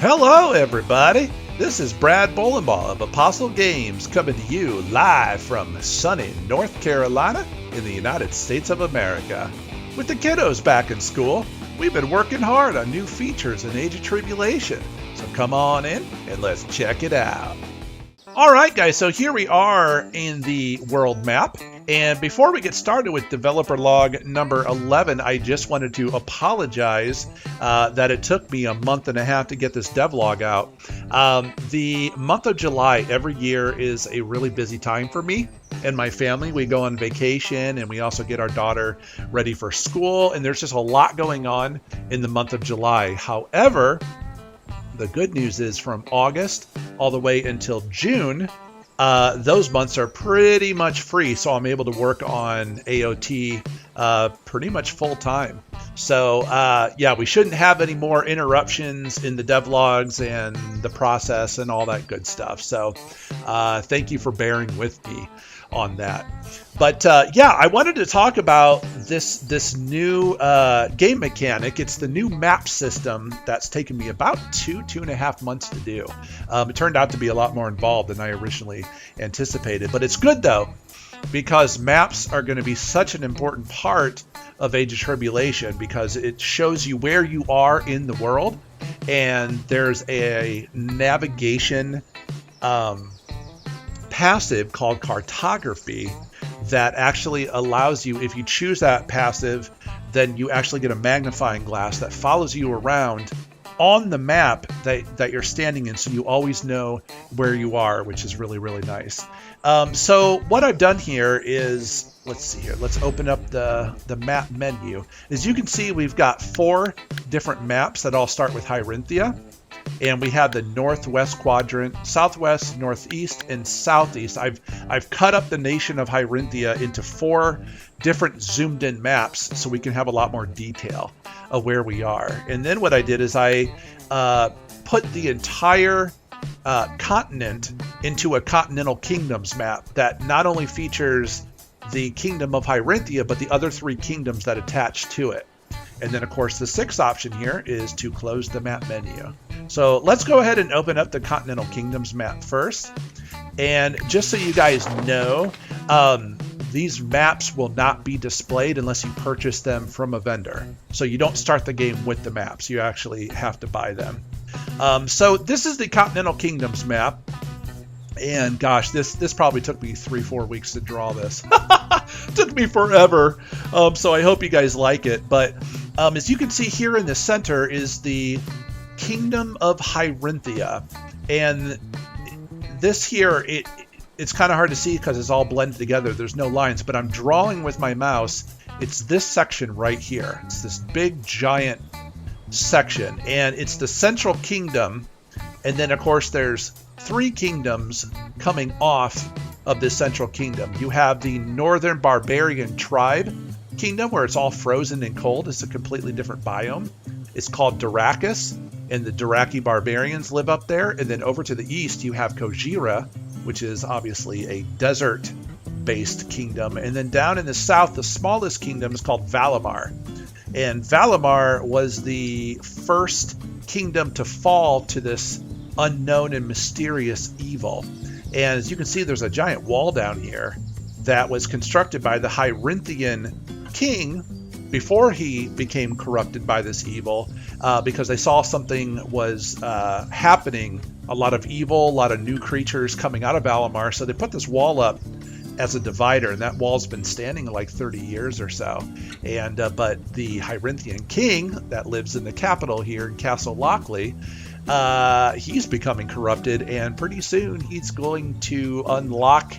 Hello, everybody. This is Brad Bolenbaugh of Apostle Games coming to you live from sunny North Carolina in the United States of America. With the kiddos back in school, we've been working hard on new features in Age of Tribulation. So come on in and let's check it out. All right, guys, so here we are in the world map. And before we get started with developer log number 11, I just wanted to apologize that it took me a month and a half to get this devlog out. The month of July every year is a really busy time for me and my family. We go on vacation and we also get our daughter ready for school. And there's just a lot going on in the month of July. However, the good news is from August all the way until June, those months are pretty much free, so I'm able to work on AOT pretty much full time. So yeah, we shouldn't have any more interruptions in the devlogs and the process and all that good stuff. So thank you for bearing with me on that. But yeah, I wanted to talk about this new game mechanic. It's the new map system that's taken me about two and a half months to do. It turned out to be a lot more involved than I originally anticipated. But it's good, though, because maps are going to be such an important part of Age of Tribulation because it shows you where you are in the world. And there's a navigation passive called Cartography that actually allows you, if you choose that passive, then you actually get a magnifying glass that follows you around on the map that you're standing in, so you always know where you are, which is really, really nice. So what I've done here is, let's see here, let's open up the map menu. As you can see, we've got 4 different maps that all start with Hyrinthia. And we have the northwest quadrant, southwest, northeast, and southeast. I've cut up the nation of Hyrinthia into 4 different zoomed in maps so we can have a lot more detail of where we are. And then what I did is I put the entire continent into a Continental Kingdoms map that not only features the Kingdom of Hyrinthia, but the other 3 kingdoms that attach to it. And then, of course, the 6th option here is to close the map menu. So let's go ahead and open up the Continental Kingdoms map first. And just so you guys know, these maps will not be displayed unless you purchase them from a vendor. So you don't start the game with the maps. You actually have to buy them. So this is the Continental Kingdoms map. And gosh, this probably took me 3-4 weeks to draw this. Took me forever. So I hope you guys like it. But as you can see here in the center is the Kingdom of Hyrinthia. And this here, it's kind of hard to see because it's all blended together. There's no lines, but I'm drawing with my mouse. It's this section right here. It's this big, giant section. And it's the Central Kingdom. And then, of course, there's 3 kingdoms coming off of this Central Kingdom. You have the Northern Barbarian Tribe Kingdom, where it's all frozen and cold. It's a completely different biome. It's called Durakis, and the Duraki barbarians live up there. And then over to the east, you have Kojira, which is obviously a desert-based kingdom. And then down in the south, the smallest kingdom is called Valimar. And Valimar was the first kingdom to fall to this unknown and mysterious evil. And as you can see, there's a giant wall down here that was constructed by the Hyrinthian king before he became corrupted by this evil, because they saw something was happening, a lot of evil, a lot of new creatures coming out of Valimar. So they put this wall up as a divider, and that wall's been standing like 30 years or so. And but the Hyrinthian king that lives in the capital here in Castle Lockley, he's becoming corrupted, and pretty soon he's going to unlock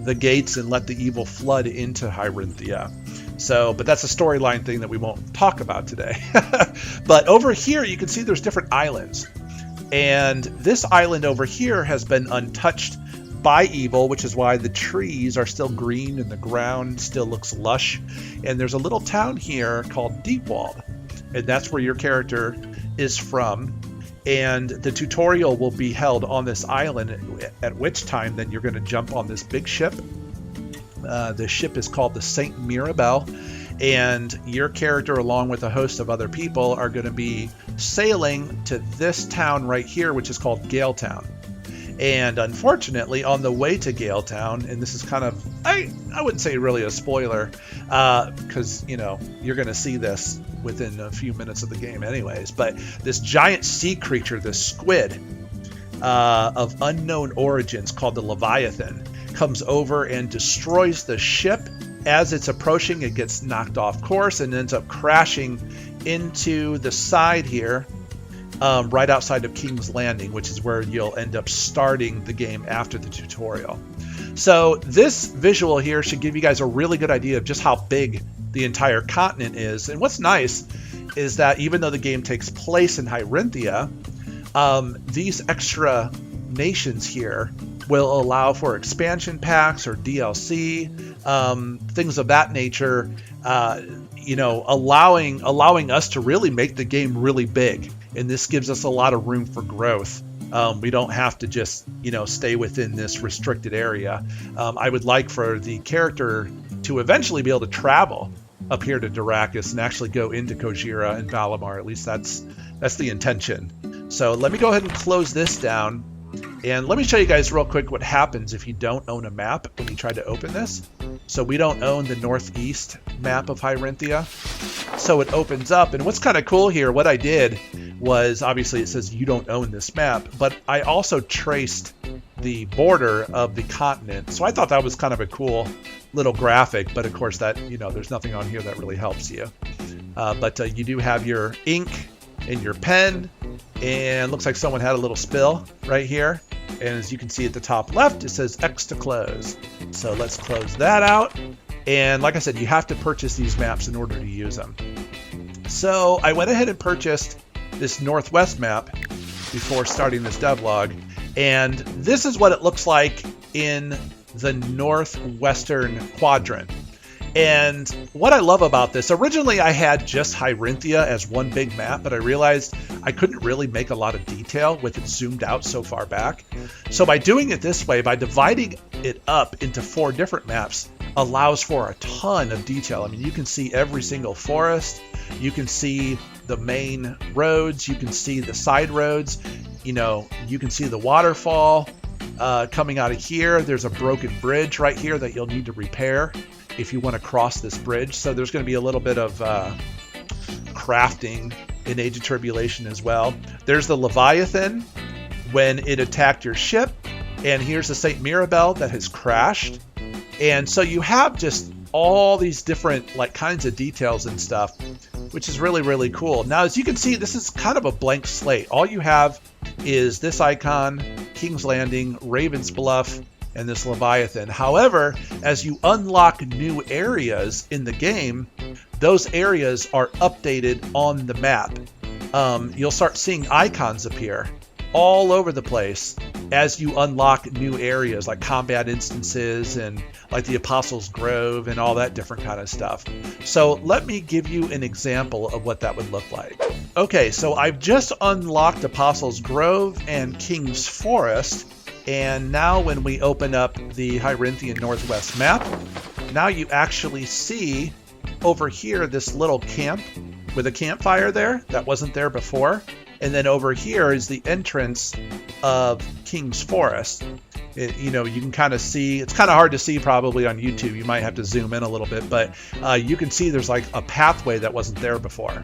the gates and let the evil flood into Hyrinthia. So, but that's a storyline thing that we won't talk about today. But over here, you can see there's different islands. And this island over here has been untouched by evil, which is why the trees are still green and the ground still looks lush. And there's a little town here called Deepwald. And that's where your character is from. And the tutorial will be held on this island, at which time then you're going to jump on this big ship. The ship is called the Saint Mirabelle, and your character, along with a host of other people, are going to be sailing to this town right here, which is called Galetown. And unfortunately, on the way to Galetown, and this is kind of, I wouldn't say really a spoiler, because, you know, you're going to see this within a few minutes of the game anyways, but this giant sea creature, this squid of unknown origins called the Leviathan, comes over and destroys the ship. As it's approaching, it gets knocked off course and ends up crashing into the side here, right outside of King's Landing, which is where you'll end up starting the game after the tutorial. So this visual here should give you guys a really good idea of just how big the entire continent is. And what's nice is that even though the game takes place in Hyrinthia, these extra nations here will allow for expansion packs or DLC, things of that nature, you know, allowing us to really make the game really big. And this gives us a lot of room for growth. We don't have to just, you know, stay within this restricted area. I would like for the character to eventually be able to travel up here to Dyrachus and actually go into Kojira and Valimar. At least that's the intention. So let me go ahead and close this down. And let me show you guys real quick what happens if you don't own a map when you try to open this. So we don't own the northeast map of Hyrinthia. So it opens up, and what's kind of cool here, what I did was, obviously it says you don't own this map, but I also traced the border of the continent. So I thought that was kind of a cool little graphic, but of course that, you know, there's nothing on here that really helps you. But you do have your ink and your pen, and looks like someone had a little spill right here. And as you can see at the top left, it says X to close. So let's close that out. And like I said, you have to purchase these maps in order to use them. So I went ahead and purchased this Northwest map before starting this devlog. And this is what it looks like in the northwestern quadrant. And what I love about this, originally I had just Hyrinthia as one big map, but I realized I couldn't really make a lot of detail with it zoomed out so far back. So by doing it this way, by dividing it up into 4 different maps, allows for a ton of detail. I mean, you can see every single forest, you can see the main roads, you can see the side roads, you know, you can see the waterfall coming out of here. There's a broken bridge right here that you'll need to repair if you want to cross this bridge. So there's going to be a little bit of crafting in Age of Tribulation as well. There's the Leviathan when it attacked your ship, and here's the St. Mirabel that has crashed. And so you have just all these different like kinds of details and stuff, which is really, really cool. Now, as you can see, this is kind of a blank slate. All you have is this icon, King's Landing, Raven's Bluff, and this Leviathan. However, as you unlock new areas in the game, those areas are updated on the map. You'll start seeing icons appear all over the place as you unlock new areas like combat instances and like the Apostles' Grove and all that different kind of stuff. So let me give you an example of what that would look like. Okay, so I've just unlocked Apostles' Grove and King's Forest. And now when we open up the Hyrinthian Northwest map, now you actually see over here this little camp with a campfire there that wasn't there before. And then over here is the entrance of King's Forest. You know, you can kind of see, it's kind of hard to see probably on YouTube. You might have to zoom in a little bit, but you can see there's like a pathway that wasn't there before,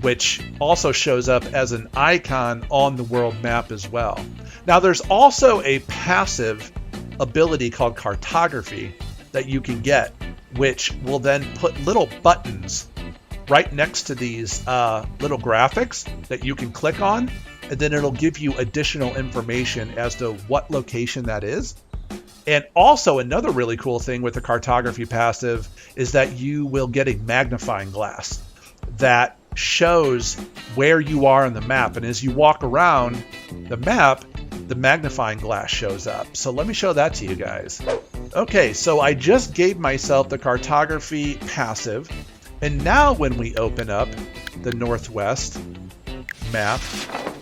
which also shows up as an icon on the world map as well. Now there's also a passive ability called Cartography that you can get, which will then put little buttons right next to these little graphics that you can click on, and then it'll give you additional information as to what location that is. And also another really cool thing with the Cartography passive is that you will get a magnifying glass that shows where you are on the map. And as you walk around the map, the magnifying glass shows up. So let me show that to you guys. Okay, so I just gave myself the Cartography passive. And now when we open up the Northwest map,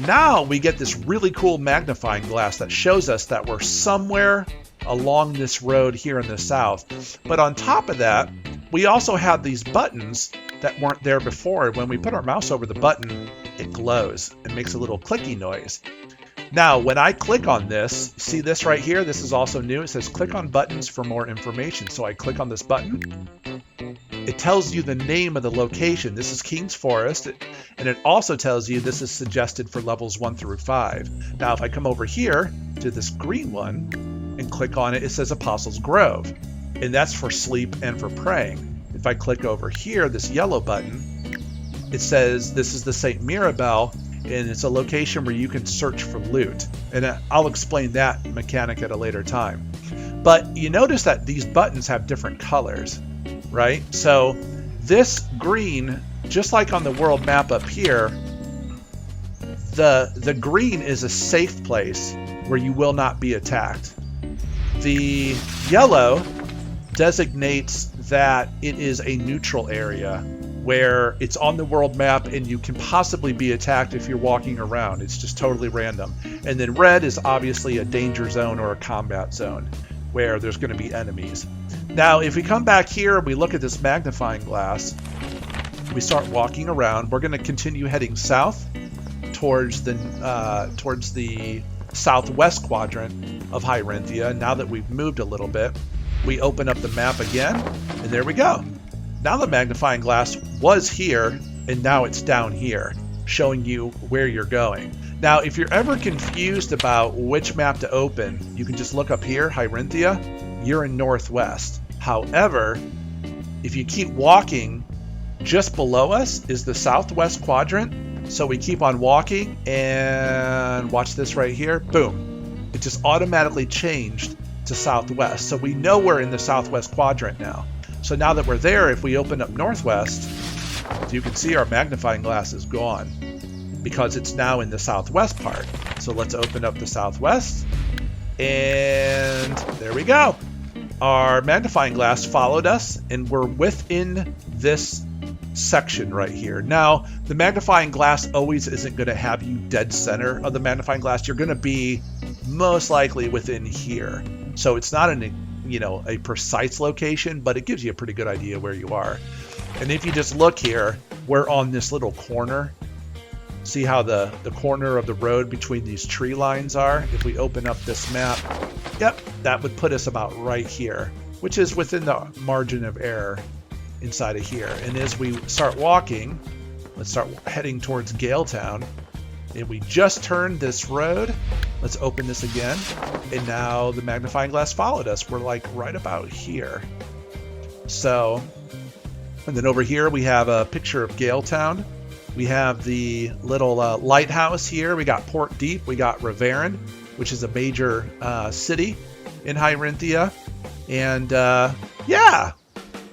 now we get this really cool magnifying glass that shows us that we're somewhere along this road here in the south. But on top of that, we also have these buttons that weren't there before. When we put our mouse over the button, it glows and makes a little clicky noise. Now, when I click on this, see this right here? This is also new. It says click on buttons for more information. So I click on this button. It tells you the name of the location. This is King's Forest, and it also tells you this is suggested for levels 1 through 5. Now, if I come over here to this green one and click on it, it says Apostles' Grove, and that's for sleep and for praying. If I click over here, this yellow button, it says this is the St. Mirabel, and it's a location where you can search for loot. And I'll explain that mechanic at a later time. But you notice that these buttons have different colors, right? So this green, just like on the world map up here, the green is a safe place where you will not be attacked. The yellow designates that it is a neutral area where it's on the world map and you can possibly be attacked if you're walking around. It's just totally random. And then red is obviously a danger zone or a combat zone where there's going to be enemies. Now, if we come back here and we look at this magnifying glass, we start walking around. We're going to continue heading south towards the southwest quadrant of Hyrinthia. Now that we've moved a little bit, we open up the map again, and there we go. Now the magnifying glass was here, and now it's down here, showing you where you're going. Now, if you're ever confused about which map to open, you can just look up here, Hyrinthia. You're in northwest. However, if you keep walking, just below us is the southwest quadrant. So we keep on walking, and watch this right here. Boom. It just automatically changed to southwest. So we know we're in the southwest quadrant now. So now that we're there, if we open up northwest, you can see our magnifying glass is gone because it's now in the southwest part. So let's open up the southwest, and there we go. Our magnifying glass followed us, and we're within this section right here. Now, the magnifying glass always isn't going to have you dead center of the magnifying glass. You're going to be most likely within here. So it's not a precise location, but it gives you a pretty good idea where you are. And if you just look here, we're on this little corner. See how the corner of the road between these tree lines are? If we open up this map, yep, that would put us about right here, which is within the margin of error inside of here. And as we start walking, let's start heading towards Galetown. And we just turned this road. Let's open this again. And now the magnifying glass followed us. We're like right about here. So, and then over here we have a picture of Galetown. We have the little lighthouse here. We got Port Deep. We got Reverin, which is a major city in Hyrinthia. And yeah.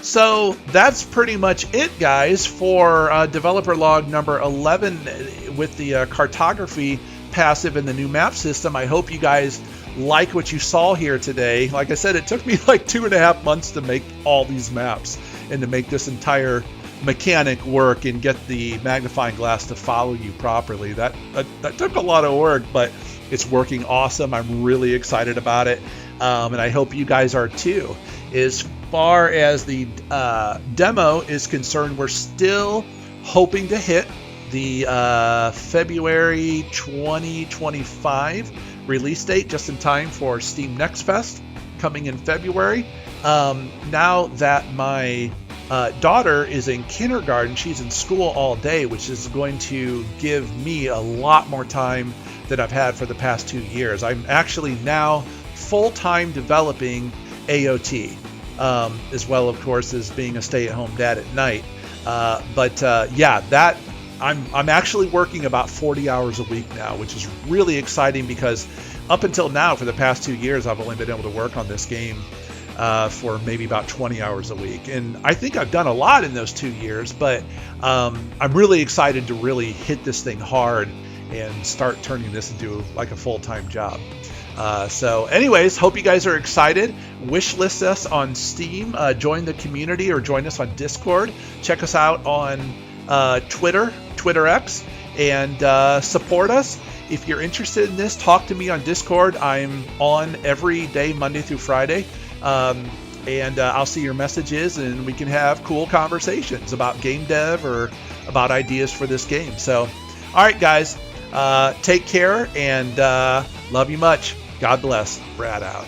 So that's pretty much it, guys, for developer log number 11 with the cartography passive in the new map system. I hope you guys like what you saw here today. Like I said, it took me like 2.5 months to make all these maps and to make this entire mechanic work and get the magnifying glass to follow you properly. That took a lot of work, but it's working awesome. I'm really excited about it, and I hope you guys are too. As far as the demo is concerned, we're still hoping to hit the February 2025 release date, just in time for Steam Next Fest coming in February. Now that my daughter is in kindergarten, she's in school all day, which is going to give me a lot more time than I've had for the past 2 years. I'm actually now full-time developing AOT, as well, of course, as being a stay-at-home dad at night. Yeah, that I'm actually working about 40 hours a week now, which is really exciting because up until now, for the past 2 years, I've only been able to work on this game for maybe about 20 hours a week. And I think I've done a lot in those 2 years, but I'm really excited to really hit this thing hard and start turning this into like a full-time job. So anyways, hope you guys are excited. Wishlist us on Steam, join the community, or join us on Discord. Check us out on Twitter X, and support us. If you're interested in this, talk to me on Discord. I'm on every day, Monday through Friday. And I'll see your messages, and we can have cool conversations about game dev or about ideas for this game. So All right, guys, take care and love you much. God bless. Brad out.